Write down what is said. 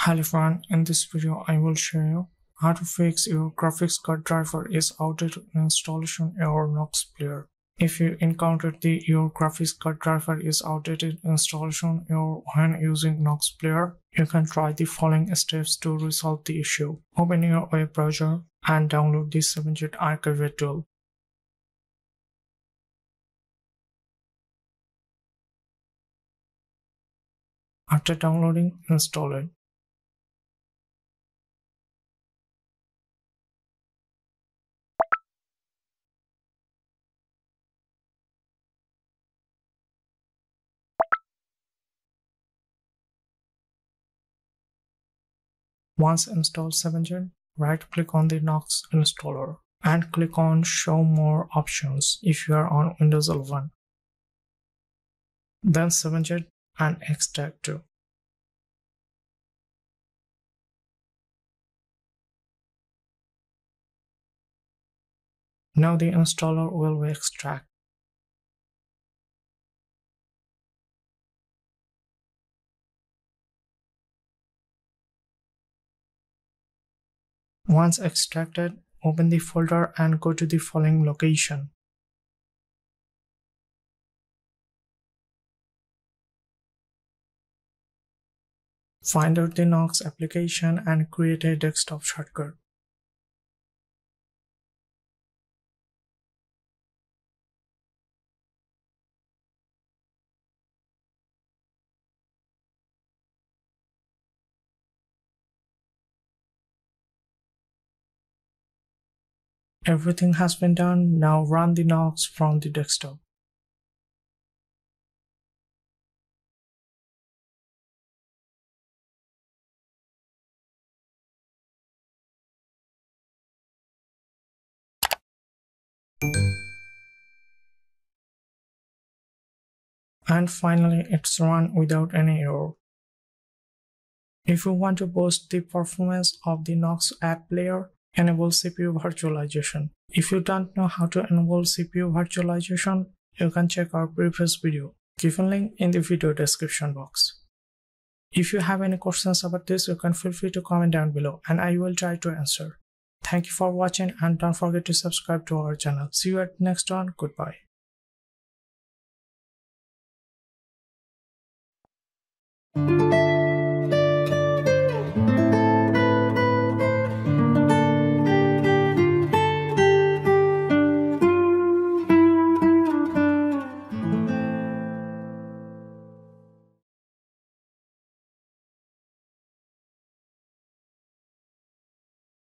Hello everyone, in this video I will show you how to fix your graphics card driver is outdated in Installation Error Nox Player. If you encountered your graphics card driver is outdated installation error when using Nox Player, you can try the following steps to resolve the issue. Open your web browser and download the 7-bit archive tool. After downloading, install it. Once installed 7-bit, right-click on the Nox installer and click on Show More Options if you are on Windows 11. Then 7-bit and extract to. Now the installer will extract. Once extracted, open the folder and go to the following location. Find out the Nox application and create a desktop shortcut. Everything has been done. Now run the Nox from the desktop. And finally, it's run without any error. If you want to boost the performance of the Nox app player, enable CPU virtualization. If you don't know how to enable CPU virtualization, you can check our previous video, given link in the video description box. If you have any questions about this, you can feel free to comment down below and I will try to answer. Thank you for watching and don't forget to subscribe to our channel. See you at the next one. Goodbye.